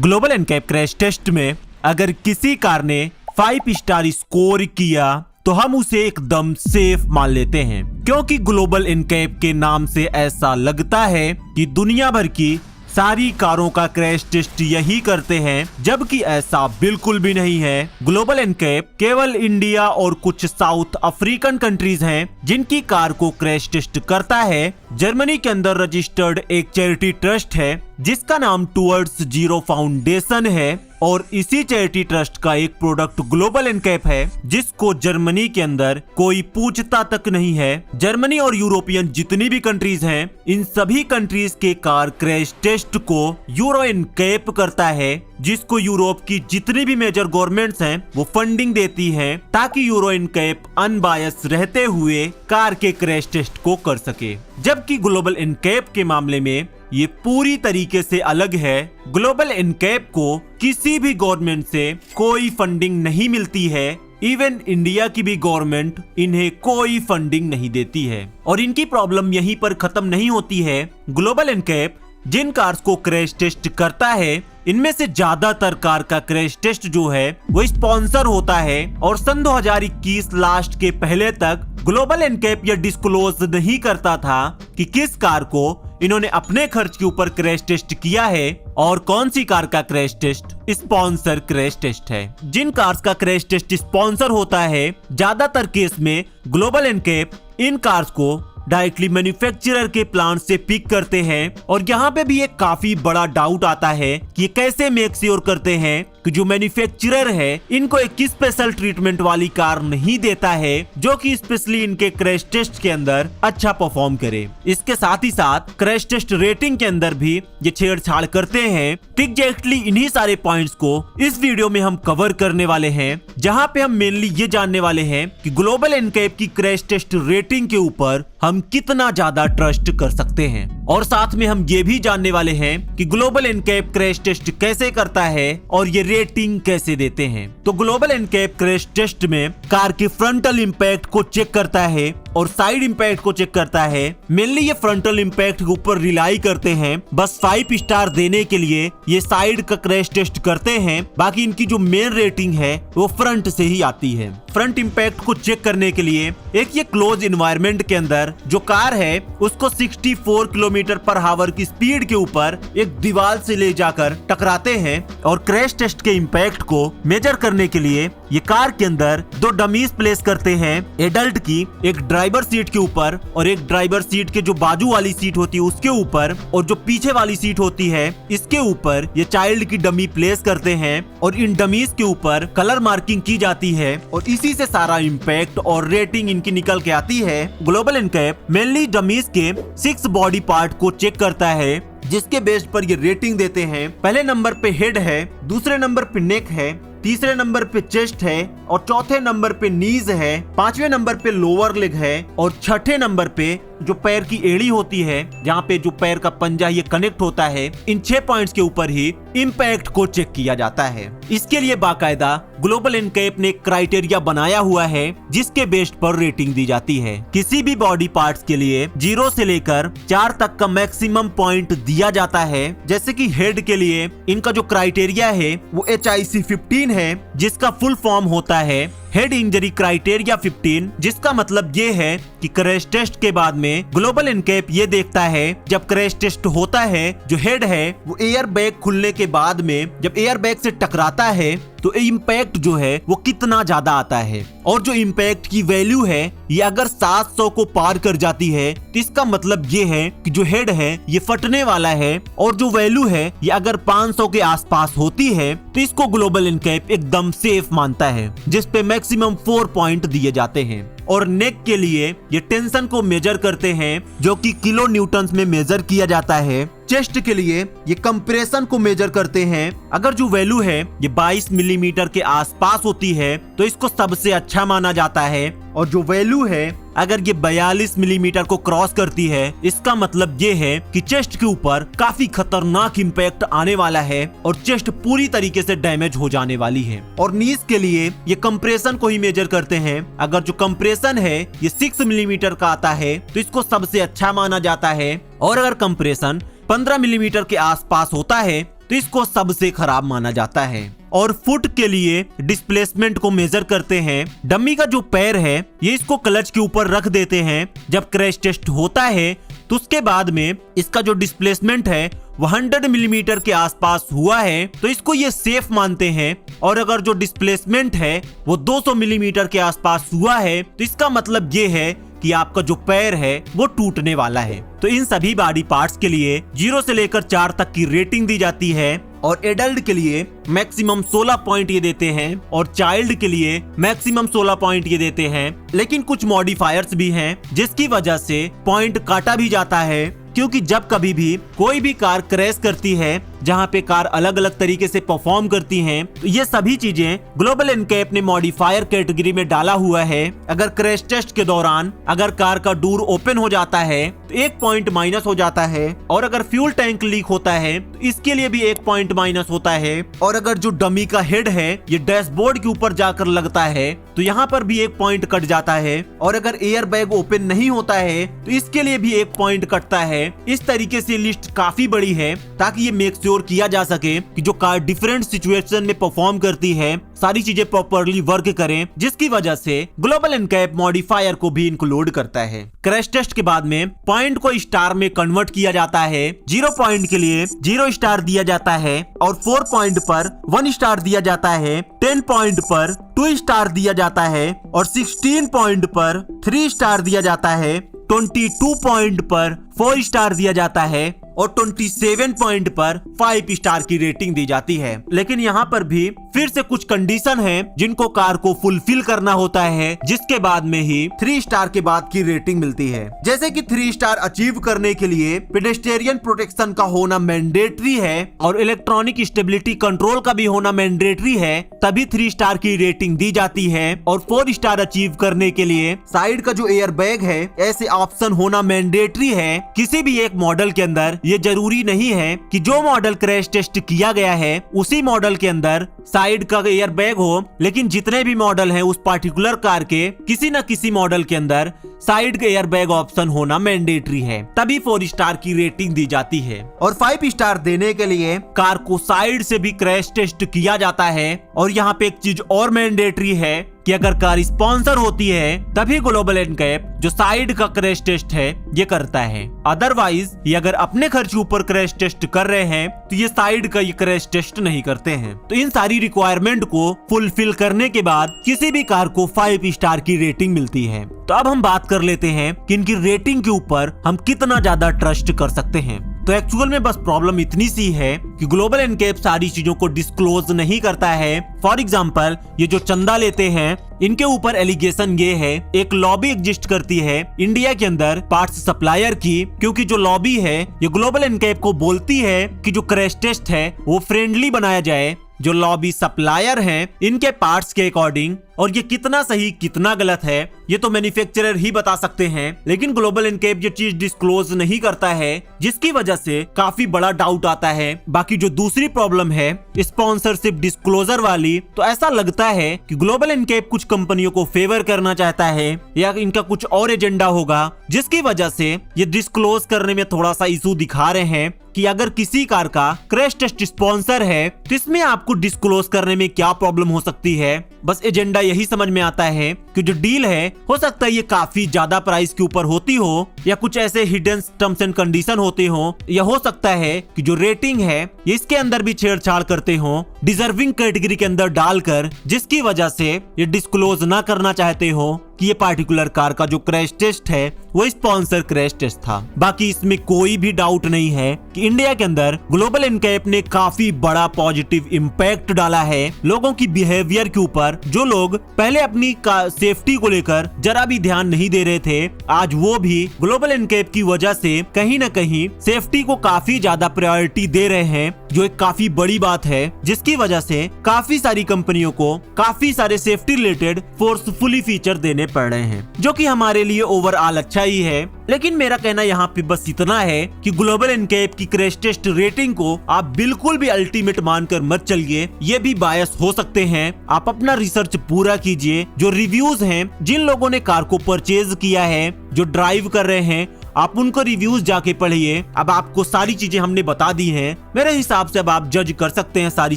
Global NCAP crash test में अगर किसी कार ने 5 स्टार स्कोर किया तो हम उसे एकदम सेफ मान लेते हैं, क्योंकि ग्लोबल एनकैप के नाम से ऐसा लगता है कि दुनिया भर की सारी कारों का क्रैश टेस्ट यही करते हैं, जबकि ऐसा बिल्कुल भी नहीं है। ग्लोबल एनकैप केवल इंडिया और कुछ साउथ अफ्रीकन कंट्रीज हैं जिनकी कार को क्रैश टेस्ट करता है। जर्मनी के अंदर रजिस्टर्ड एक चैरिटी ट्रस्ट है जिसका नाम टुवर्ड्स जीरो फाउंडेशन है और इसी चैरिटी ट्रस्ट का एक प्रोडक्ट ग्लोबल एनकैप है जिसको जर्मनी के अंदर कोई पूछता तक नहीं है। जर्मनी और यूरोपियन जितनी भी कंट्रीज हैं, इन सभी कंट्रीज के कार क्रैश टेस्ट को यूरो एनकैप करता है, जिसको यूरोप की जितनी भी मेजर गवर्नमेंट्स हैं वो फंडिंग देती हैं ताकि यूरो एनकैप अनबायस रहते हुए कार के क्रैश टेस्ट को कर सके। जबकि ग्लोबल एनकैप के मामले में ये पूरी तरीके से अलग है। ग्लोबल एनकैप को किसी भी गवर्नमेंट से कोई फंडिंग नहीं मिलती है, इवन इंडिया की भी गवर्नमेंट इन्हें कोई फंडिंग नहीं देती है। और इनकी प्रॉब्लम यहीं पर खत्म नहीं होती है। ग्लोबल एनकैप जिन कार्स को क्रैश टेस्ट करता है, इनमें से ज्यादातर कार का क्रैश टेस्ट जो है वो स्पॉन्सर होता है और सन 2021 लास्ट के पहले तक ग्लोबल एनकैप यह डिस्क्लोज नहीं करता था कि किस कार को इन्होंने अपने खर्च के ऊपर क्रैश टेस्ट किया है और कौन सी कार का crash test sponsor crash test है। जिन कार्स का क्रैश टेस्ट स्पॉन्सर होता है, ज्यादातर केस में ग्लोबल एनकैप इन कार्स को डायरेक्टली मैन्युफैक्चरर के प्लांट से पिक करते हैं। और यहाँ पे भी एक काफी बड़ा डाउट आता है कि कैसे मेक श्योर करते हैं कि जो मैन्युफैक्चरर है इनको एक स्पेशल ट्रीटमेंट वाली कार नहीं देता है जो कि स्पेशली इनके क्रैश टेस्ट के अंदर अच्छा परफॉर्म करे। इसके साथ ही साथ क्रैश टेस्ट रेटिंग के अंदर भी ये छेड़छाड़ करते हैं। एग्जैक्टली इन्हीं सारे पॉइंट्स को इस वीडियो में हम कवर करने वाले हैं, जहाँ पे हम मेनली ये जानने वाले हैं कि ग्लोबल एनकैप की क्रैश टेस्ट रेटिंग के ऊपर हम कितना ज्यादा ट्रस्ट कर सकते हैं। और साथ में हम ये भी जानने वाले हैं कि ग्लोबल एनकैप क्रैश टेस्ट कैसे करता है और ये रेटिंग कैसे देते हैं। तो ग्लोबल एनकैप क्रैश टेस्ट में कार के फ्रंटल इंपैक्ट को चेक करता है और साइड इंपैक्ट को चेक करता है। मेनली ये फ्रंटल इंपैक्ट के ऊपर रिलाई करते हैं, बस 5 स्टार देने के लिए ये साइड का क्रैश टेस्ट करते हैं। बाकी इनकी जो मेन रेटिंग है वो फ्रंट से ही आती है। फ्रंट इंपैक्ट को चेक करने के लिए एक ये क्लोज इन्वायरमेंट के अंदर जो कार है उसको 64 किलोमीटर पर आवर की स्पीड के ऊपर एक दीवार से ले जाकर टकराते हैं। और क्रैश टेस्ट के इंपैक्ट को मेजर करने के लिए ये कार के अंदर 2 डमीज प्लेस करते हैं एडल्ट की, एक ड्राइवर सीट के ऊपर और एक ड्राइवर सीट के जो बाजू वाली सीट होती है उसके ऊपर, और जो पीछे वाली सीट होती है इसके ऊपर ये चाइल्ड की डमी प्लेस करते हैं। और इन डमीज के ऊपर कलर मार्किंग की जाती है और इसी से सारा इंपैक्ट और रेटिंग इनकी निकल के आती है। ग्लोबल एनकैप मेनली डमीज के 6 बॉडी पार्ट को चेक करता है जिसके बेस पर ये रेटिंग देते हैं। पहले नंबर पे हेड है, दूसरे नंबर पे नेक है, तीसरे नंबर पे चेस्ट है और चौथे नंबर पे नीज है, 5वें नंबर पे लोअर लेग है और 6ठे नंबर पे जो पैर की एड़ी होती है जहाँ पे जो पैर का पंजा ये कनेक्ट होता है। इन 6 पॉइंट्स के ऊपर ही इंपैक्ट को चेक किया जाता है। इसके लिए बाकायदा ग्लोबल एनकैप ने क्राइटेरिया बनाया हुआ है जिसके बेस पर रेटिंग दी जाती है। किसी भी बॉडी पार्ट्स के लिए 0 से लेकर 4 तक का मैक्सिमम पॉइंट दिया जाता है। जैसे कि हेड के लिए इनका जो क्राइटेरिया है वो HIC 15 है, जिसका फुल फॉर्म होता है हेड इंजरी क्राइटेरिया 15, जिसका मतलब ये है कि क्रैश टेस्ट के बाद में ग्लोबल एनकैप ये देखता है जब क्रैश टेस्ट होता है जो हेड है वो एयर बैग खुलने के बाद में जब एयर बैग से टकराता है तो इम्पैक्ट जो है वो कितना ज्यादा आता है। और जो इम्पैक्ट की वैल्यू है ये अगर 700 को पार कर जाती है तो इसका मतलब ये है कि जो हेड है ये फटने वाला है। और जो वैल्यू है ये अगर 500 के आसपास होती है तो इसको ग्लोबल एनकैप एकदम सेफ मानता है, जिसपे मैक्सिमम 4 पॉइंट दिए जाते हैं। और नेक के लिए ये टेंशन को मेजर करते हैं जो कि किलो न्यूटन्स में मेजर किया जाता है। चेस्ट के लिए ये कंप्रेशन को मेजर करते हैं। अगर जो वैल्यू है ये 22 मिलीमीटर के आसपास होती है तो इसको सबसे अच्छा माना जाता है। और जो वैल्यू है अगर ये 42 मिलीमीटर को क्रॉस करती है इसका मतलब ये है कि चेस्ट के ऊपर काफी खतरनाक इंपैक्ट आने वाला है और चेस्ट पूरी तरीके से डैमेज हो जाने वाली है। और नीज के लिए ये कंप्रेशन को ही मेजर करते हैं। अगर जो कंप्रेशन है ये 6 मिलीमीटर का आता है तो इसको सबसे अच्छा माना जाता है। और अगर कंप्रेशन 15 मिलीमीटर के आसपास होता है तो इसको सबसे खराब माना जाता है। और फुट के लिए डिस्प्लेसमेंट को मेजर करते हैं। डमी का जो पैर है ये इसको क्लच के ऊपर रख देते हैं। जब क्रैश टेस्ट होता है तो उसके बाद में इसका जो डिस्प्लेसमेंट है वो 100 मिलीमीटर के आसपास हुआ है तो इसको ये सेफ मानते हैं। और अगर जो डिस्प्लेसमेंट है वो 200 मिलीमीटर के आसपास हुआ है तो इसका मतलब ये है कि आपका जो पैर है वो टूटने वाला है। तो इन सभी बॉडी पार्ट्स के लिए 0 से लेकर 4 तक की रेटिंग दी जाती है। और एडल्ट के लिए मैक्सिमम 16 पॉइंट ये देते हैं और चाइल्ड के लिए मैक्सिमम 16 पॉइंट ये देते हैं। लेकिन कुछ मॉडिफायर्स भी हैं जिसकी वजह से पॉइंट काटा भी जाता है, क्योंकि जब कभी भी कोई भी कार क्रैश करती है जहां पे कार अलग अलग तरीके से परफॉर्म करती हैं, तो ये सभी चीजें ग्लोबल एनकैप ने मॉडिफायर कैटेगरी में डाला हुआ है। अगर क्रैश टेस्ट के दौरान अगर कार का डोर ओपन हो जाता है तो 1 पॉइंट माइनस हो जाता है। और अगर फ्यूल टैंक लीक होता है तो इसके लिए भी 1 पॉइंट माइनस होता है। और अगर जो डमी का हेड है ये डैशबोर्ड के ऊपर जाकर लगता है तो यहाँ पर भी 1 पॉइंट कट जाता है। और अगर एयर बैग ओपन नहीं होता है तो इसके लिए भी 1 पॉइंट कटता है। इस तरीके से लिस्ट काफी बड़ी है ताकि ये मेक श्योर किया जा सके कि जो कार डिफरेंट सिचुएशन में परफॉर्म करती है सारी चीजें प्रॉपर्ली वर्क करें, जिसकी वजह से ग्लोबल एनकैप मॉडिफायर को भी इंक्लूड करता है। क्रैश टेस्ट के बाद में पॉइंट को स्टार में कन्वर्ट किया जाता है। 0 पॉइंट के लिए 0 स्टार दिया जाता है और 4 पॉइंट पर 1 स्टार दिया जाता है। 10 पॉइंट पर 2 स्टार दिया जाता है और 16 पॉइंट पर 3 स्टार दिया जाता है। 22 पॉइंट पर 4 स्टार दिया जाता है और 27 पॉइंट पर 5 स्टार की रेटिंग दी जाती है। लेकिन यहाँ पर भी फिर से कुछ कंडीशन है जिनको कार को फुलफिल करना होता है, जिसके बाद में ही 3 स्टार के बाद की रेटिंग मिलती है। जैसे कि 3 स्टार अचीव करने के लिए पेडेस्ट्रियन प्रोटेक्शन का होना मैंडेटरी है और इलेक्ट्रॉनिक स्टेबिलिटी कंट्रोल का भी होना मैंडेटरी है, तभी 3 स्टार की रेटिंग दी जाती है। और 4 स्टार अचीव करने के लिए साइड का जो एयर बैग है ऐसे ऑप्शन होना मैंडेटरी है। किसी भी एक मॉडल के अंदर ये जरूरी नहीं है कि जो मॉडल क्रैश टेस्ट किया गया है उसी मॉडल के अंदर साइड का एयर बैग हो, लेकिन जितने भी मॉडल हैं उस पार्टिकुलर कार के किसी न किसी मॉडल के अंदर साइड का एयर बैग ऑप्शन होना मैंडेटरी है, तभी 4 स्टार की रेटिंग दी जाती है। और 5 स्टार देने के लिए कार को साइड से भी क्रैश टेस्ट किया जाता है। और यहाँ पे एक चीज और मैंडेटरी है कि अगर कार स्पॉन्सर होती है तभी ग्लोबल एनकैप जो साइड का क्रैश टेस्ट है ये करता है। अदरवाइज ये अगर अपने खर्च ऊपर क्रैश टेस्ट कर रहे हैं तो ये साइड का ये क्रैश टेस्ट नहीं करते हैं। तो इन सारी रिक्वायरमेंट को फुलफिल करने के बाद किसी भी कार को 5 स्टार की रेटिंग मिलती है। तो अब हम बात कर लेते हैं कि इनकी रेटिंग के ऊपर हम कितना ज्यादा ट्रस्ट कर सकते हैं। तो एक्चुअल में बस प्रॉब्लम इतनी सी है कि ग्लोबल एनकैप सारी चीजों को डिस्क्लोज नहीं करता है। फॉर एग्जांपल ये जो चंदा लेते हैं इनके ऊपर एलिगेशन ये है, एक लॉबी एग्जिस्ट करती है इंडिया के अंदर पार्ट्स सप्लायर की, क्योंकि जो लॉबी है ये ग्लोबल एनकैप को बोलती है कि जो क्रैश टेस्ट है वो फ्रेंडली बनाया जाए। जो लॉबी सप्लायर हैं इनके पार्ट्स के अकॉर्डिंग, और ये कितना सही कितना गलत है ये तो मैन्युफैक्चरर ही बता सकते हैं, लेकिन ग्लोबल एनकैप ये चीज डिस्क्लोज नहीं करता है, जिसकी वजह से काफी बड़ा डाउट आता है। बाकी जो दूसरी प्रॉब्लम है स्पॉन्सरशिप डिस्क्लोजर वाली, तो ऐसा लगता है कि ग्लोबल एनकैप कुछ कंपनियों को फेवर करना चाहता है या इनका कुछ और एजेंडा होगा, जिसकी वजह से ये डिस्क्लोज करने में थोड़ा सा इशू दिखा रहे हैं कि अगर किसी कार का क्रैश टेस्ट स्पॉन्सर है तो इसमें आपको डिस्क्लोज करने में क्या प्रॉब्लम हो सकती है। बस एजेंडा यही समझ में आता है कि जो डील है हो सकता है ये काफी ज्यादा प्राइस के ऊपर होती हो या कुछ ऐसे हिडन टर्म्स एंड कंडीशन होते हो, या हो सकता है कि जो रेटिंग है ये इसके अंदर भी छेड़छाड़ करते हो डिजर्विंग कैटेगरी के अंदर डालकर, जिसकी वजह से ये डिस्क्लोज ना करना चाहते हो कि ये पार्टिकुलर कार का जो क्रैश टेस्ट है वो स्पॉन्सर क्रैश टेस्ट था। बाकी इसमें कोई भी डाउट नहीं है कि इंडिया के अंदर ग्लोबल एनकैप ने काफी बड़ा पॉजिटिव इम्पैक्ट डाला है लोगों की बिहेवियर के ऊपर। जो लोग पहले अपनी सेफ्टी को लेकर जरा भी ध्यान नहीं दे रहे थे, आज वो भी ग्लोबल एनकैप की वजह से कहीं न कहीं सेफ्टी को काफी ज्यादा प्रायोरिटी दे रहे हैं, जो एक काफी बड़ी बात है, जिसकी वजह से काफी सारी कंपनियों को काफी सारे सेफ्टी रिलेटेड फोर्सफुली फीचर देने पड़ रहे हैं, जो कि हमारे लिए ओवरऑल अच्छा ही है। लेकिन मेरा कहना यहाँ पे बस इतना है कि ग्लोबल एनकैप की क्रैश टेस्ट रेटिंग को आप बिल्कुल भी अल्टीमेट मानकर मत चलिए, ये भी बायस हो सकते हैं। आप अपना रिसर्च पूरा कीजिए, जो रिव्यूज हैं जिन लोगों ने कार को परचेज किया है, जो ड्राइव कर रहे हैं आप उनको रिव्यूज जाके पढ़िए। अब आपको सारी चीजें हमने बता दी हैं, मेरे हिसाब से अब आप जज कर सकते हैं सारी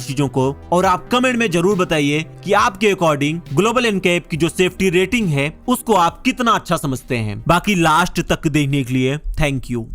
चीजों को। और आप कमेंट में जरूर बताइए कि आपके अकॉर्डिंग ग्लोबल एनकैप की जो सेफ्टी रेटिंग है उसको आप कितना अच्छा समझते हैं। बाकी लास्ट तक देखने के लिए थैंक यू।